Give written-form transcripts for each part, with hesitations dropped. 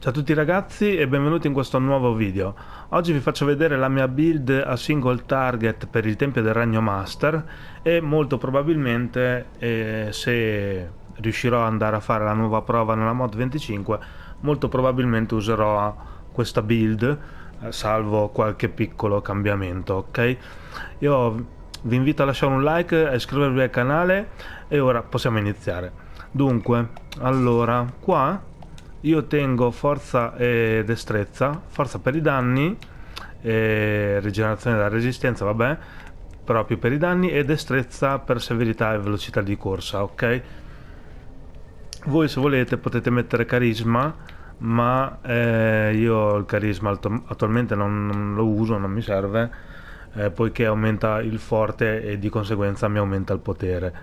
Ciao a tutti ragazzi e benvenuti in questo nuovo video. Oggi vi faccio vedere la mia build a single target per il Tempio del Regno Master e molto probabilmente se riuscirò ad andare a fare la nuova prova nella mod 25 molto probabilmente userò questa build salvo qualche piccolo cambiamento, ok? Io vi invito a lasciare un like e iscrivervi al canale e ora possiamo iniziare. Dunque, allora, qua io tengo forza e destrezza, forza per i danni, rigenerazione della resistenza, vabbè, però più per i danni, e destrezza per severità e velocità di corsa, ok? Voi se volete potete mettere carisma, ma io il carisma attualmente non lo uso, non mi serve, poiché aumenta il forte e di conseguenza mi aumenta il potere.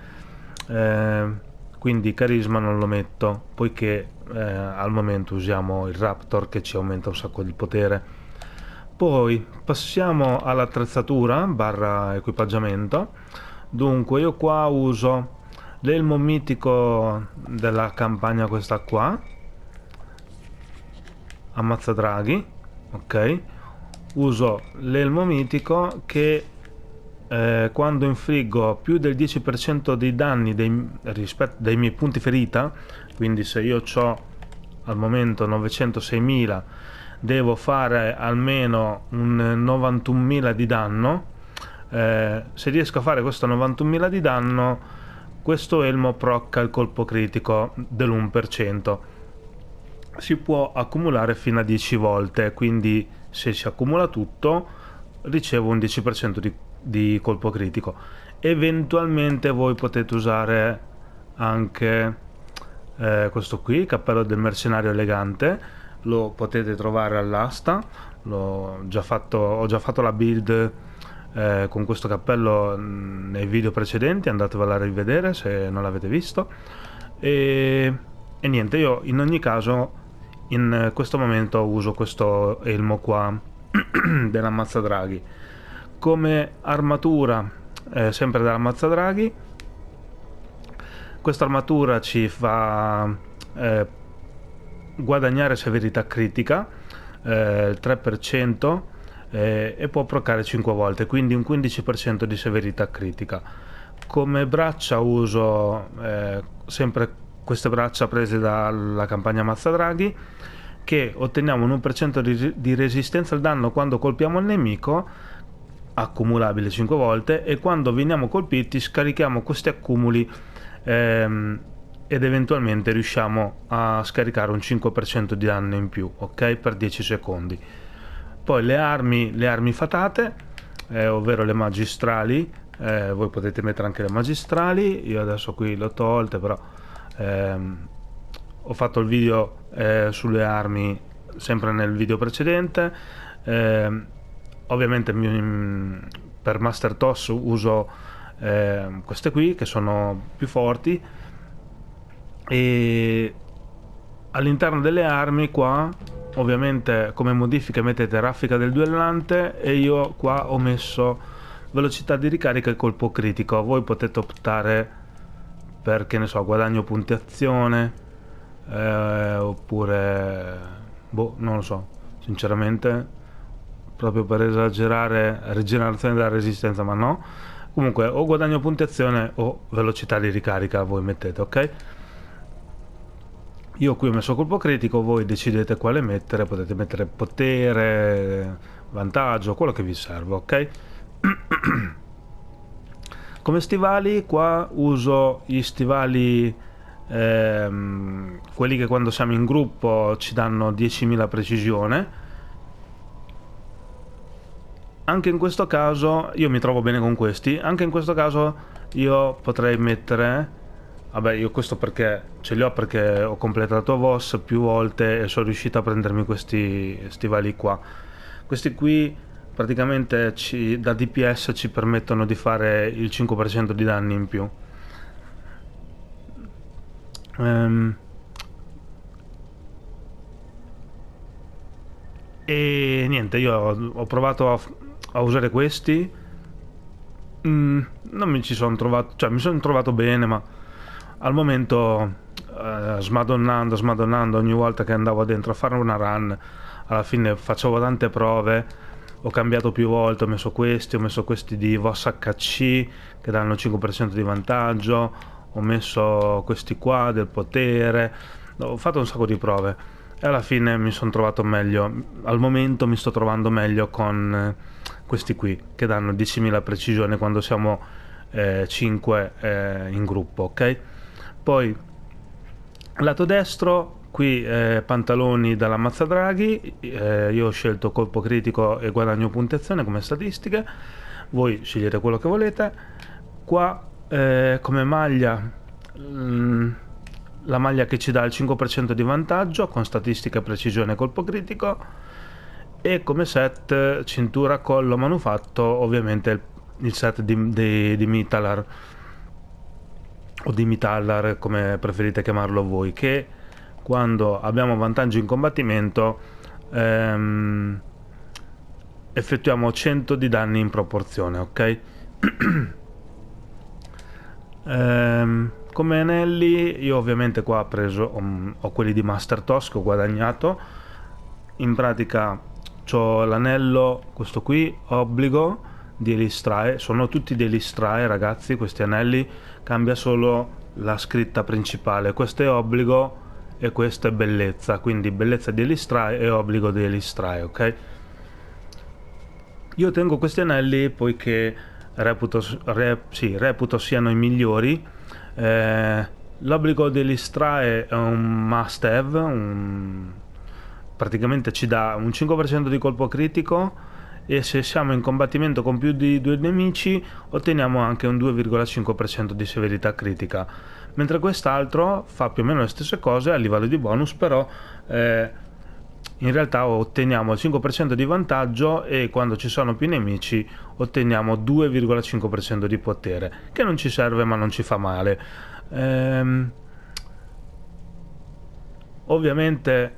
Quindi carisma non lo metto, poiché al momento usiamo il Raptor che ci aumenta un sacco di potere. Poi passiamo all'attrezzatura barra equipaggiamento. Dunque io qua uso l'elmo mitico della campagna, questa qua, ammazza draghi, ok. Uso l'elmo mitico che quando infliggo più del 10% dei danni dei miei punti ferita, quindi se io ho al momento 906.000 devo fare almeno un 91.000 di danno. Se riesco a fare questo 91.000 di danno, questo elmo procca il colpo critico dell'1%. Si può accumulare fino a 10 volte, quindi se si accumula tutto ricevo un 10% di colpo critico. Eventualmente voi potete usare anche questo qui, cappello del mercenario elegante, lo potete trovare all'asta. Ho già fatto la build con questo cappello nei video precedenti, andatevela a rivedere se non l'avete visto. E niente, io in ogni caso in questo momento uso questo elmo qua dell'ammazzadraghi come armatura, sempre dell'ammazzadraghi. Questa armatura ci fa guadagnare severità critica, il 3%, e può proccare 5 volte, quindi un 15% di severità critica. Come braccia uso sempre queste braccia prese dalla campagna Mazzadraghi, che otteniamo un 1% di resistenza al danno quando colpiamo il nemico, accumulabile 5 volte, e quando veniamo colpiti scarichiamo questi accumuli ed eventualmente riusciamo a scaricare un 5% di danno in più, ok, per 10 secondi. Poi le armi fatate, ovvero le magistrali, voi potete mettere anche le magistrali, io adesso qui le ho tolte, però ho fatto il video sulle armi sempre nel video precedente. Ovviamente per Master Toss uso queste qui che sono più forti, e all'interno delle armi qua ovviamente come modifica mettete raffica del duellante, e io qua ho messo velocità di ricarica e colpo critico. Voi potete optare per, che ne so, guadagno punti azione, oppure boh, non lo so sinceramente, proprio per esagerare, rigenerazione della resistenza, ma no. Comunque o guadagno punti azione o velocità di ricarica voi mettete, ok. Io qui ho messo colpo critico, voi decidete quale mettere, potete mettere potere, vantaggio, quello che vi serve, ok. Come stivali qua uso gli stivali quelli che quando siamo in gruppo ci danno 10.000 precisione. Anche in questo caso io mi trovo bene con questi. Anche in questo caso io potrei mettere, vabbè, io questo perché ce li ho, perché ho completato VOS più volte e sono riuscito a prendermi questi stivali qua. Questi qui praticamente da DPS ci permettono di fare il 5% di danni in più. E niente, io ho provato a usare questi. Non mi ci sono trovato, cioè mi sono trovato bene, ma al momento smadonnando ogni volta che andavo dentro a fare una run. Alla fine facevo tante prove, ho cambiato più volte, ho messo questi di VOS HC che danno il 5% di vantaggio, ho messo questi qua del potere, ho fatto un sacco di prove e alla fine mi sono trovato meglio. Al momento mi sto trovando meglio con questi qui che danno 10.000 precisione quando siamo 5 in gruppo, ok? Poi lato destro qui pantaloni dalla Mazzadraghi, io ho scelto colpo critico e guadagno puntezione come statistiche, voi scegliete quello che volete. Qua come maglia la maglia che ci dà il 5% di vantaggio con statistica, precisione e colpo critico, e come set cintura, collo, manufatto, ovviamente il set di Mitalar o di Mitalar come preferite chiamarlo voi, che quando abbiamo vantaggio in combattimento effettuiamo 100 di danni in proporzione, ok? Come anelli io ovviamente qua ho quelli di Master Tosk, ho guadagnato. In pratica c'ho l'anello, questo qui, obbligo di Elistrae, sono tutti di Elistrae ragazzi, questi anelli, cambia solo la scritta principale, questo è obbligo e questo è bellezza, quindi bellezza di Elistrae e obbligo di Elistrae, ok? Io tengo questi anelli poiché reputo siano i migliori. L'obbligo di Elistrae è un must have, praticamente ci dà un 5% di colpo critico e se siamo in combattimento con più di 2 nemici otteniamo anche un 2,5% di severità critica, mentre quest'altro fa più o meno le stesse cose a livello di bonus, però in realtà otteniamo il 5% di vantaggio e quando ci sono più nemici otteniamo 2,5% di potere, che non ci serve ma non ci fa male. Ovviamente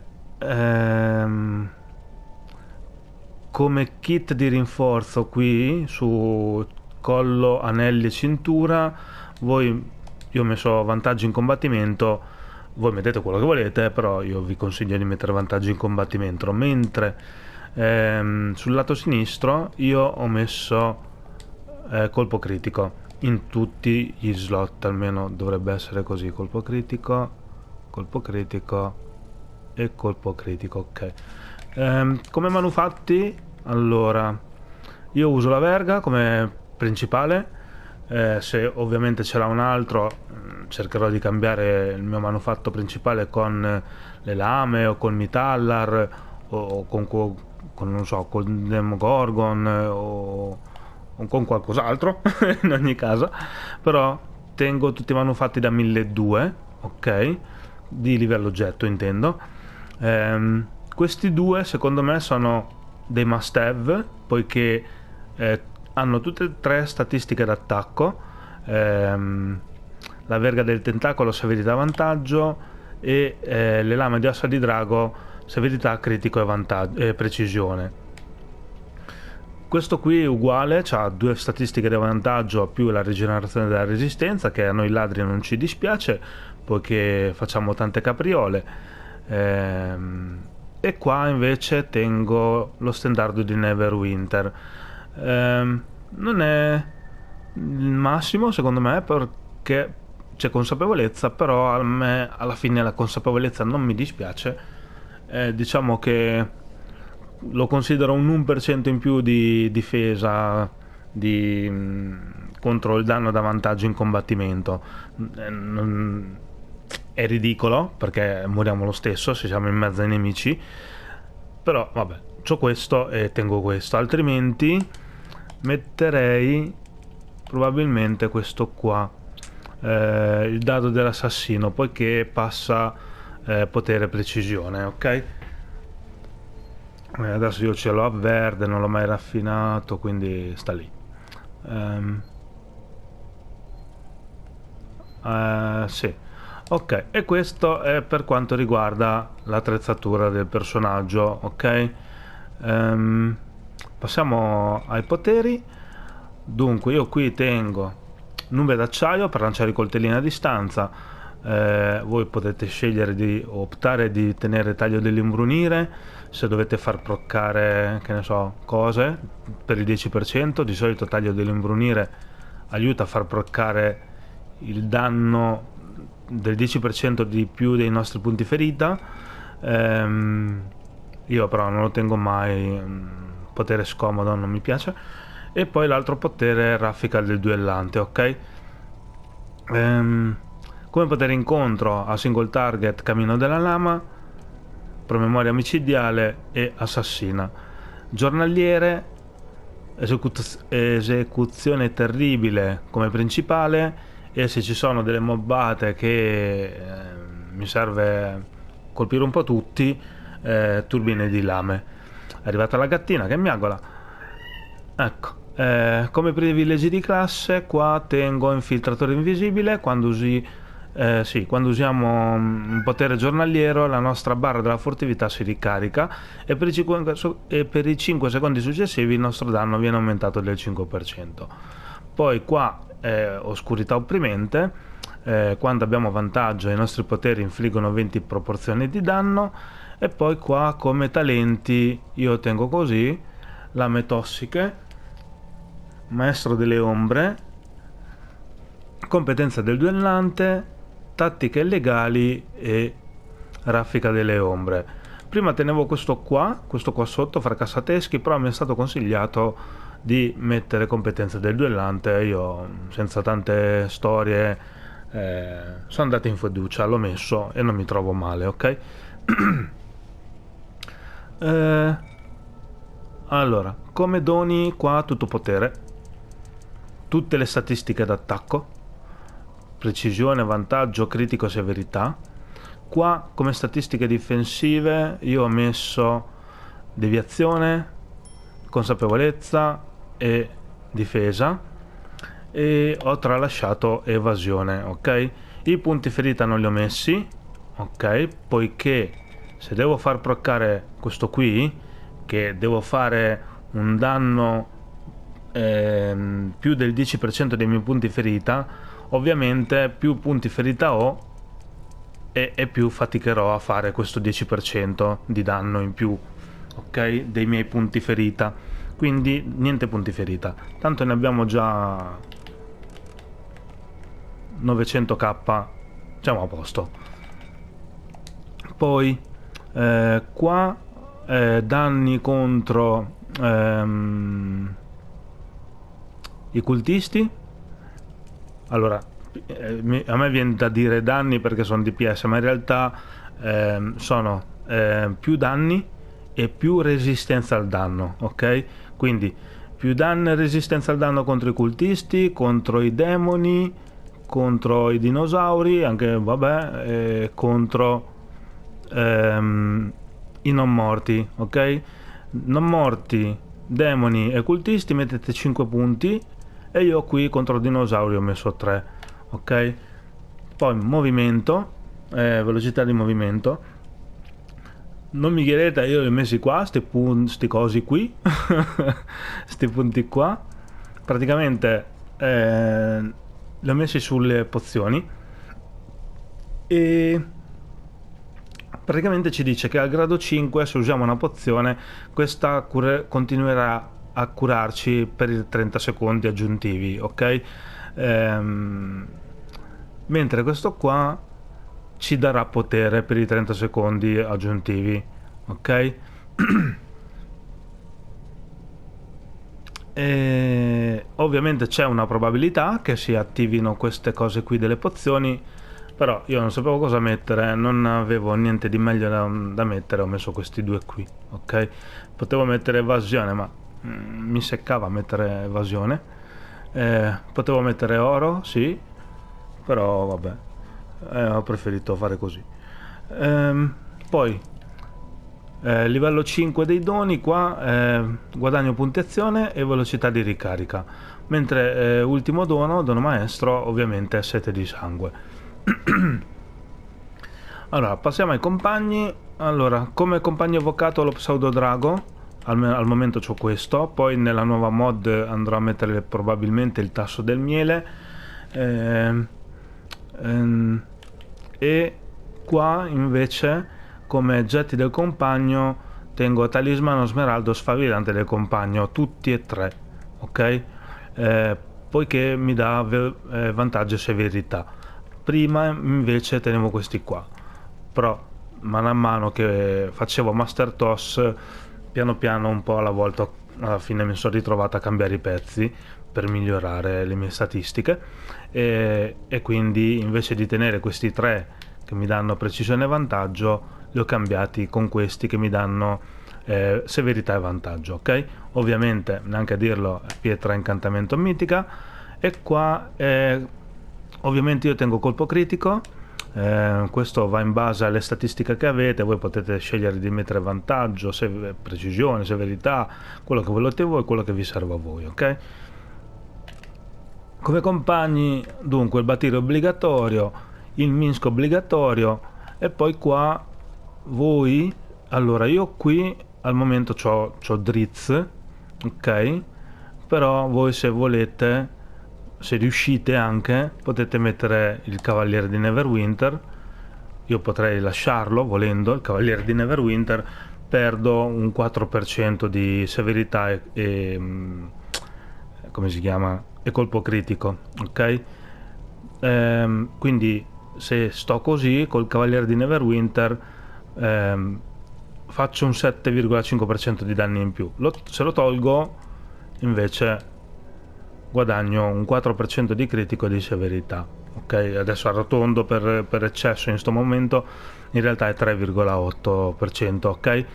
come kit di rinforzo qui su collo, anelli e cintura, io ho messo vantaggio in combattimento, voi mettete quello che volete, però io vi consiglio di mettere vantaggio in combattimento, mentre sul lato sinistro io ho messo colpo critico in tutti gli slot, almeno dovrebbe essere così: colpo critico e colpo critico, ok. Come manufatti, allora io uso la verga come principale, se ovviamente c'era un altro cercherò di cambiare il mio manufatto principale con le lame o col Mitallar o con non so, col Demogorgon o con qualcos'altro in ogni caso, però tengo tutti i manufatti da 1200, ok, di livello oggetto intendo. Questi due secondo me sono dei must have poiché hanno tutte e tre statistiche d'attacco, la verga del tentacolo severità vantaggio e le lame di ossa di drago severità critico e precisione. Questo qui è uguale, ha due statistiche di vantaggio più la rigenerazione della resistenza, che a noi ladri non ci dispiace poiché facciamo tante capriole. E qua invece tengo lo stendardo di Neverwinter. Non è il massimo secondo me perché c'è consapevolezza, però a me alla fine la consapevolezza non mi dispiace. Diciamo che lo considero un 1% in più di difesa contro il danno da vantaggio in combattimento. È ridicolo perché moriamo lo stesso se siamo in mezzo ai nemici, però vabbè, c'ho questo e tengo questo, altrimenti metterei probabilmente questo qua, il dado dell'assassino, poiché passa potere precisione, ok? Adesso io ce l'ho a verde, non l'ho mai raffinato, quindi sta lì. Sì, ok, e questo è per quanto riguarda l'attrezzatura del personaggio, ok. Passiamo ai poteri. Dunque io qui tengo nube d'acciaio per lanciare i coltellini a distanza, voi potete scegliere di optare di tenere taglio dell'imbrunire se dovete far proccare, che ne so, cose per il 10%. Di solito taglio dell'imbrunire aiuta a far proccare il danno del 10% di più dei nostri punti ferita. Io però non lo tengo mai, potere scomodo, non mi piace. E poi l'altro potere raffica del duellante, ok? Come potere incontro a single target cammino della lama, promemoria micidiale e assassina. Giornaliere, esecuzione terribile come principale, e se ci sono delle mobbate che mi serve colpire un po' tutti, turbine di lame. È arrivata la gattina che miagola. Ecco, come privilegi di classe qua tengo infiltratore invisibile. Quando usiamo un potere giornaliero la nostra barra della furtività si ricarica e per i 5 secondi successivi il nostro danno viene aumentato del 5%. Poi qua oscurità opprimente, quando abbiamo vantaggio i nostri poteri infliggono 20 proporzioni di danno. E poi qua come talenti io tengo così: lame tossiche, maestro delle ombre, competenza del duellante, tattiche illegali e raffica delle ombre. Prima tenevo questo qua sotto, fracassateschi, però mi è stato consigliato di mettere competenza del duellante. Io senza tante storie sono andato in fiducia, l'ho messo e non mi trovo male, ok? Allora, come doni qua tutto potere, tutte le statistiche d'attacco, precisione, vantaggio, critico, severità. Qua come statistiche difensive io ho messo deviazione, consapevolezza e difesa, e ho tralasciato evasione, ok? I punti ferita non li ho messi, ok? Poiché se devo far proccare questo qui, che devo fare un danno più del 10% dei miei punti ferita, ovviamente più punti ferita ho e più faticherò a fare questo 10% di danno in più, ok? Dei miei punti ferita. Quindi niente punti ferita, tanto ne abbiamo già 900k, siamo a posto. Poi qua danni contro i cultisti. Allora, a me viene da dire danni perché sono DPS, ma in realtà sono più danni e più resistenza al danno, ok? Quindi più danno e resistenza al danno contro i cultisti, contro i demoni, contro i dinosauri, anche vabbè, contro i non morti, ok? Non morti, demoni e cultisti mettete 5 punti e io qui contro dinosauri ho messo 3, ok? Poi movimento, velocità di movimento, non mi chiedete, io li ho messi qua, sti cosi qui sti punti qua, praticamente li ho messi sulle pozioni e praticamente ci dice che al grado 5 se usiamo una pozione questa continuerà a curarci per i 30 secondi aggiuntivi, ok? Mentre questo qua ci darà potere per i 30 secondi aggiuntivi, ok? E ovviamente c'è una probabilità che si attivino queste cose qui delle pozioni, però io non sapevo cosa mettere, non avevo niente di meglio da mettere, ho messo questi due qui, ok? Potevo mettere evasione, ma mi seccava mettere evasione. Potevo mettere oro, sì, però vabbè, ho preferito fare così. Poi livello 5 dei doni, qua guadagno puntuazione e velocità di ricarica, mentre ultimo dono maestro, ovviamente sete di sangue. Allora passiamo ai compagni. Allora, come compagno evocato lo pseudo drago, al momento c'ho questo, poi nella nuova mod andrò a mettere probabilmente il tasso del miele, e qua invece come getti del compagno tengo talismano smeraldo sfavillante del compagno, tutti e tre, ok? Poiché mi dà vantaggio e severità. Prima invece tenevo questi qua, però mano a mano che facevo Master Toss, piano piano, un po' alla volta, alla fine mi sono ritrovato a cambiare i pezzi per migliorare le mie statistiche, e quindi invece di tenere questi tre che mi danno precisione e vantaggio, li ho cambiati con questi che mi danno severità e vantaggio, ok? Ovviamente, neanche a dirlo, pietra incantamento mitica, e qua ovviamente io tengo colpo critico. Questo va in base alle statistiche che avete, voi potete scegliere di mettere vantaggio, precisione, severità, quello che volete voi, quello che vi serve a voi, ok? Come compagni dunque il Batiri obbligatorio, il Minsk obbligatorio, e poi qua voi, allora io qui al momento c'ho Drizzt, ok? Però voi se volete, se riuscite anche, potete mettere il Cavaliere di Neverwinter. Io potrei lasciarlo volendo, il Cavaliere di Neverwinter, perdo un 4% di severità come si chiama? E colpo critico, ok? Quindi se sto così col Cavaliere di Neverwinter faccio un 7,5% di danni in più. Se lo tolgo invece guadagno un 4% di critico e di severità, ok? Adesso arrotondo per eccesso in questo momento, in realtà è 3,8%, ok?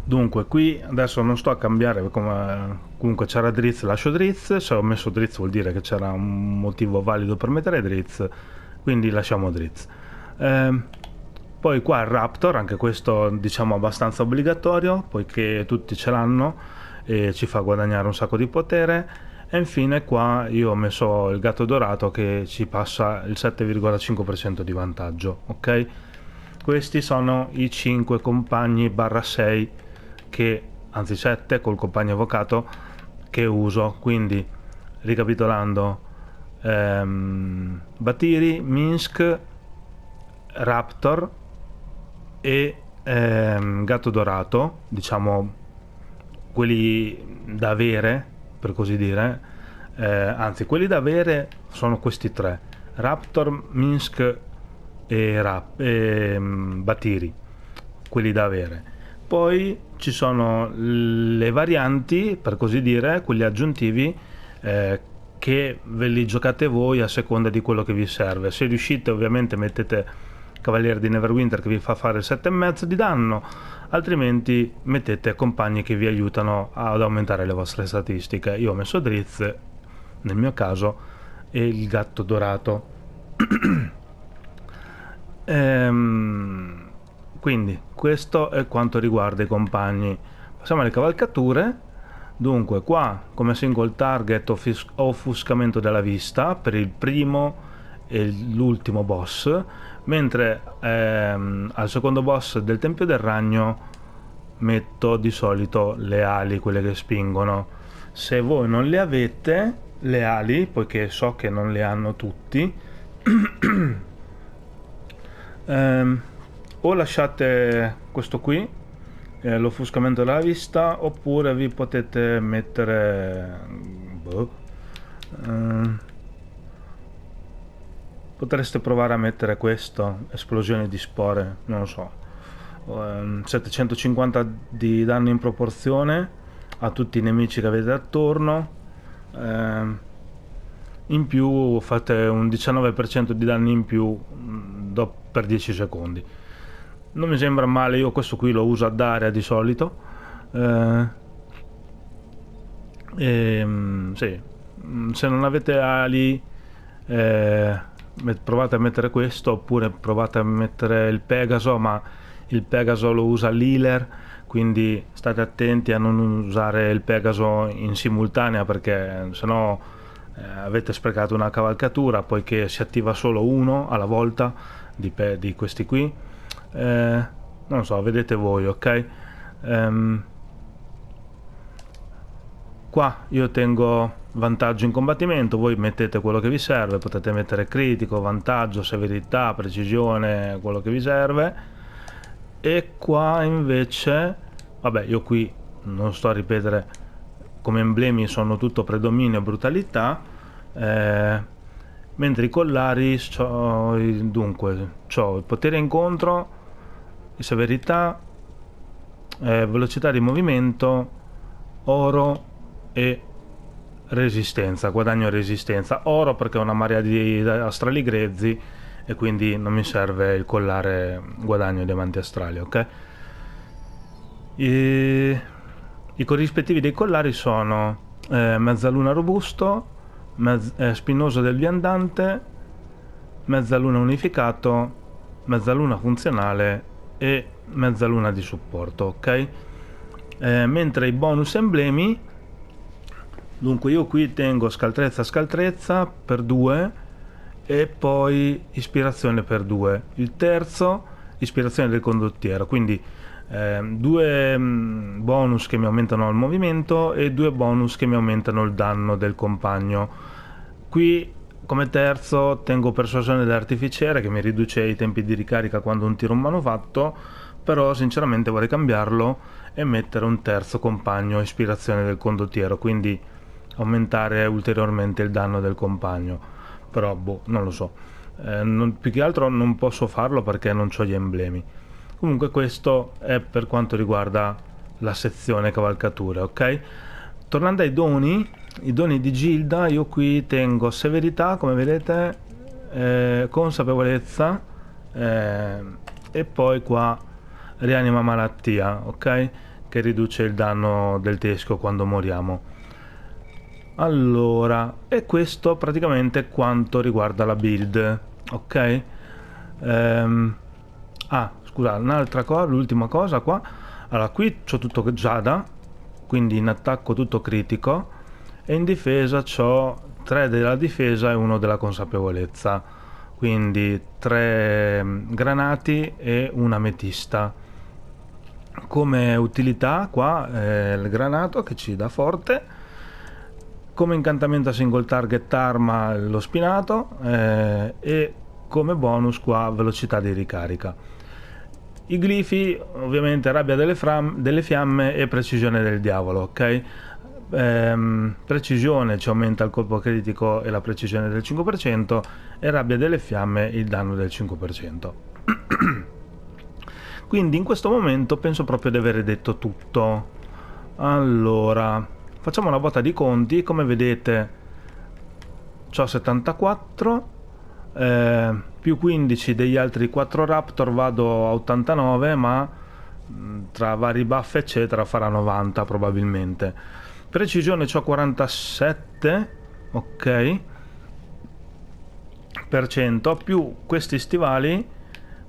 Dunque qui adesso non sto a cambiare, comunque c'era Drizzt, lascio Drizzt. Se ho messo Drizzt vuol dire che c'era un motivo valido per mettere Drizzt, quindi lasciamo Drizzt. Poi qua il Raptor, anche questo diciamo abbastanza obbligatorio, poiché tutti ce l'hanno e ci fa guadagnare un sacco di potere. E infine qua io ho messo il Gatto Dorato che ci passa il 7,5% di vantaggio, ok? Questi sono i 5 compagni barra 6 che, anzi 7 col compagno avvocato, che uso. Quindi ricapitolando, Batiri, Minsk, Raptor e Gatto Dorato, diciamo quelli da avere, per così dire. Anzi, quelli da avere sono questi tre: Raptor, Minsk e Batiri, quelli da avere. Poi ci sono le varianti, per così dire, quelli aggiuntivi, che ve li giocate voi a seconda di quello che vi serve. Se riuscite, ovviamente mettete Cavaliere di Neverwinter che vi fa fare 7,5 di danno, altrimenti mettete compagni che vi aiutano ad aumentare le vostre statistiche. Io ho messo Drizzt nel mio caso e il Gatto Dorato. Quindi questo è quanto riguarda i compagni. Passiamo alle cavalcature. Dunque qua come single target offuscamento della vista per il primo e l'ultimo boss, mentre al secondo boss del Tempio del Ragno metto di solito le ali, quelle che spingono. Se voi non le avete le ali, poiché so che non le hanno tutti, o lasciate questo qui, l'offuscamento della vista, oppure vi potete mettere potreste provare a mettere questo, esplosione di spore, non lo so, 750 di danno in proporzione a tutti i nemici che avete attorno. In più fate un 19% di danni in più per 10 secondi. Non mi sembra male, io questo qui lo uso ad area di solito. Sì. Se non avete ali, provate a mettere questo, oppure provate a mettere il Pegaso, ma il Pegaso lo usa l'healer, quindi state attenti a non usare il Pegaso in simultanea, perché sennò avete sprecato una cavalcatura, poiché si attiva solo uno alla volta di questi qui. Non so, vedete voi, ok? Qua io tengo vantaggio in combattimento, voi mettete quello che vi serve, potete mettere critico, vantaggio, severità, precisione, quello che vi serve. E qua invece, vabbè, io qui non sto a ripetere, come emblemi sono tutto predominio e brutalità, mentre i collari dunque c'ho il potere incontro, severità, velocità di movimento, oro e resistenza, guadagno resistenza. Oro perché ho una marea di astrali grezzi e quindi non mi serve il collare guadagno diamanti astrali, ok? I corrispettivi dei collari sono mezzaluna robusto, spinoso del viandante, mezzaluna unificato, mezzaluna funzionale e mezzaluna di supporto, ok? Mentre i bonus emblemi, dunque io qui tengo scaltrezza per 2 e poi ispirazione per 2, il terzo ispirazione del condottiero, quindi 2 bonus che mi aumentano il movimento e 2 bonus che mi aumentano il danno del compagno. Qui come terzo tengo persuasione dell'artificiere che mi riduce i tempi di ricarica quando un tiro un manufatto, però sinceramente vorrei cambiarlo e mettere un terzo compagno ispirazione del condottiero, quindi aumentare ulteriormente il danno del compagno, però boh, non lo so, più che altro non posso farlo perché non ho gli emblemi. Comunque questo è per quanto riguarda la sezione cavalcature, ok? Tornando ai doni, i doni di Gilda, io qui tengo severità, come vedete, consapevolezza, e poi qua rianima malattia, ok? Che riduce il danno del teschio quando moriamo. Allora, e questo praticamente quanto riguarda la build, ok? Scusa, un'altra cosa, l'ultima cosa qua. Allora, qui c'ho tutto Giada, quindi in attacco tutto critico, e in difesa c'ho 3 della difesa e 1 della consapevolezza, quindi 3 granati e una ametista. Come utilità qua il granato che ci dà forte, come incantamento a single target arma lo spinato, e come bonus qua velocità di ricarica. I glifi ovviamente rabbia delle fiamme e precisione del diavolo, ok? Precisione ci aumenta il colpo critico e la precisione del 5%, e rabbia delle fiamme il danno del 5%. Quindi in questo momento penso proprio di aver detto tutto. Allora, facciamo una botta di conti. Come vedete c'ho 74, più 15 degli altri 4 Raptor, vado a 89, ma tra vari buff eccetera farà 90 probabilmente. Precisione c'ho 47, ok, per cento, più questi stivali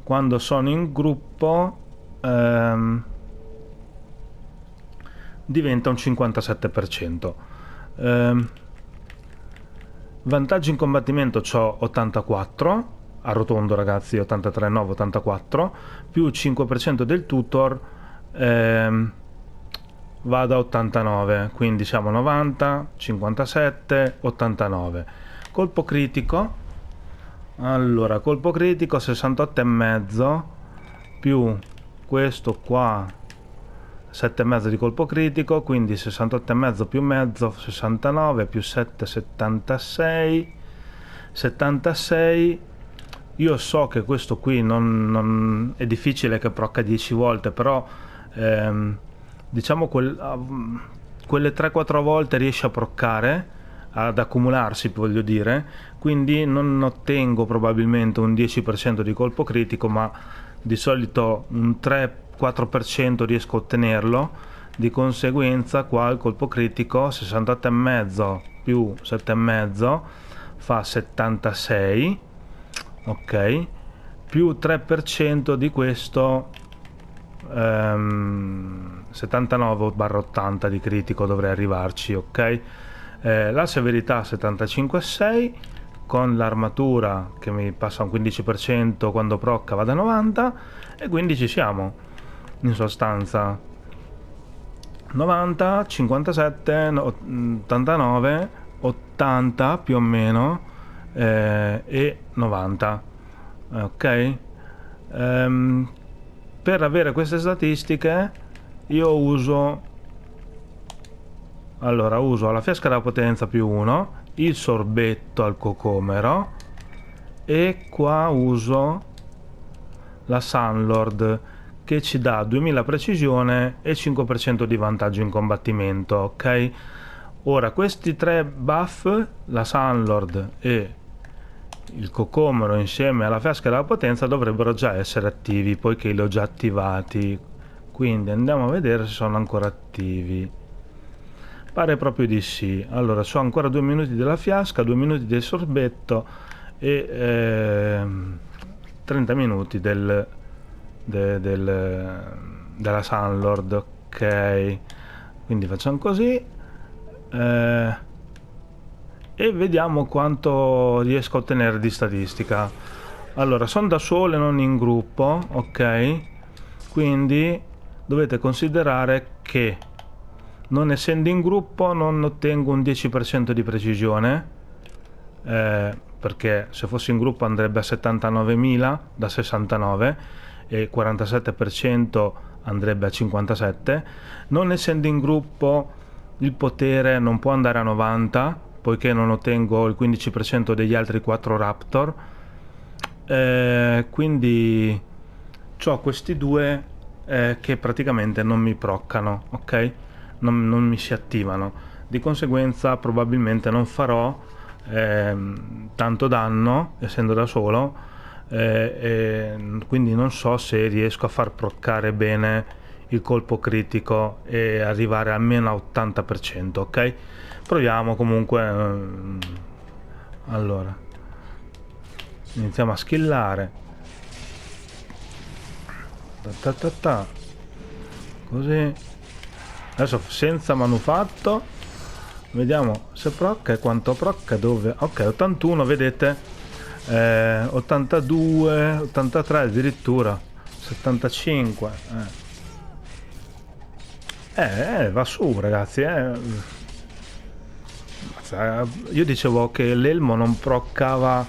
quando sono in gruppo diventa un 57%. Vantaggio in combattimento c'ho 84, arrotondo ragazzi, 83, 9, 84, più 5% del tutor, vado a 89, quindi siamo 90, 57, 89. Colpo critico, allora colpo critico 68,5 più questo qua 7,5 di colpo critico, quindi 68,5 più mezzo 69, più 7 76. Io so che questo qui non è difficile che procca 10 volte, però diciamo quelle 3-4 volte riesce a proccare, ad accumularsi voglio dire, quindi non ottengo probabilmente un 10% di colpo critico, ma di solito un 3-4% riesco a ottenerlo. Di conseguenza qua il colpo critico 68,5 più 7,5 fa 76, ok, più 3% di questo 79/80 di critico dovrei arrivarci, ok. La severità 75,6, con l'armatura che mi passa un 15% quando procca va da 90, e quindi ci siamo in sostanza 90, 57, 89, 80 più o meno, e 90. Ok. Per avere queste statistiche io uso la fiasca della potenza più 1, il sorbetto al cocomero, e qua uso la Sunlord che ci dà 2000 precisione e 5% di vantaggio in combattimento. Ok, ora questi tre buff, la Sunlord e il cocomero insieme alla fiasca della potenza, dovrebbero già essere attivi poiché li ho già attivati, quindi andiamo a vedere se sono ancora attivi. Pare proprio di sì. Allora, so ancora 2 minuti della fiasca, 2 minuti del sorbetto e 30 minuti della Sunlord. Ok, quindi facciamo così, e vediamo quanto riesco a ottenere di statistica. Allora, sono da solo e non in gruppo, ok? Quindi dovete considerare che non essendo in gruppo non ottengo un 10% di precisione, perché se fossi in gruppo andrebbe a 79.000 da 69 e 47% andrebbe a 57. Non essendo in gruppo il potere non può andare a 90 poiché non ottengo il 15% degli altri 4 Raptor, quindi ho questi due che praticamente non mi proccano, ok? Non mi si attivano, di conseguenza probabilmente non farò tanto danno essendo da solo, quindi non so se riesco a far proccare bene il colpo critico e arrivare almeno a 80%. Ok, proviamo comunque. Allora iniziamo a skillare, così. Adesso senza manufatto vediamo se procca e quanto procca, dove. Ok, 81, vedete, 82, 83 addirittura, 75. Va su ragazzi, io dicevo che l'elmo non proccava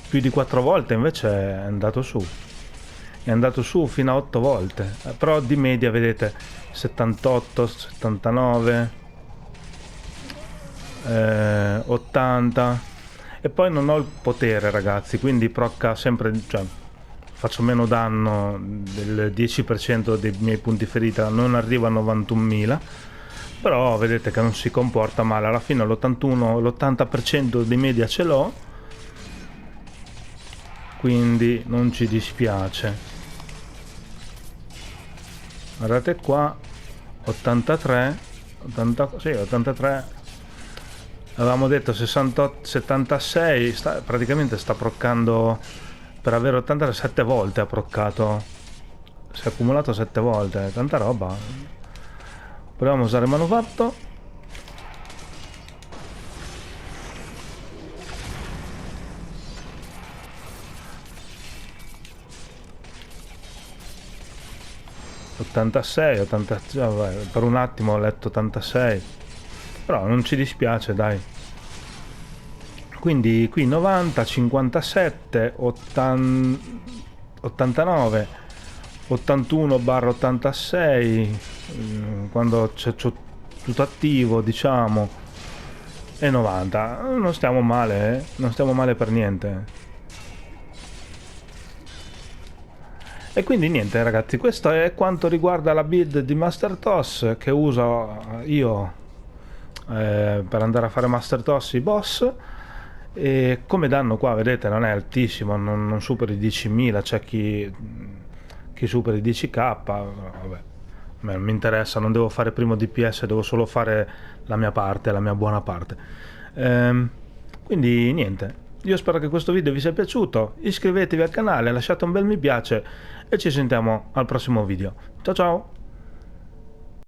più di 4 volte, invece è andato su fino a 8 volte, però di media vedete 78, 79, 80, e poi non ho il potere ragazzi, quindi procca sempre, cioè faccio meno danno del 10% dei miei punti ferita, non arriva a 91.000, però vedete che non si comporta male, alla fine l'80% di media ce l'ho, quindi non ci dispiace. Guardate qua, 83, 83, avevamo detto 68, 76, praticamente sta proccando, per avere 87 volte ha proccato, si è accumulato 7 volte, tanta roba. Proviamo a usare il manufatto. Per un attimo ho letto 86, però non ci dispiace, dai. Quindi qui 90, 57, 89, 81/86, quando c'è tutto attivo, diciamo, e 90. Non stiamo male, non stiamo male per niente. E quindi niente ragazzi, questo è quanto riguarda la build di Master Toss che uso io per andare a fare Master Toss i boss. E come danno qua vedete non è altissimo, non supera i 10.000, c'è chi supera i 10k, vabbè, non mi interessa, non devo fare primo DPS, devo solo fare la mia parte, la mia buona parte. Quindi niente, io spero che questo video vi sia piaciuto, iscrivetevi al canale, lasciate un bel mi piace e ci sentiamo al prossimo video. Ciao ciao!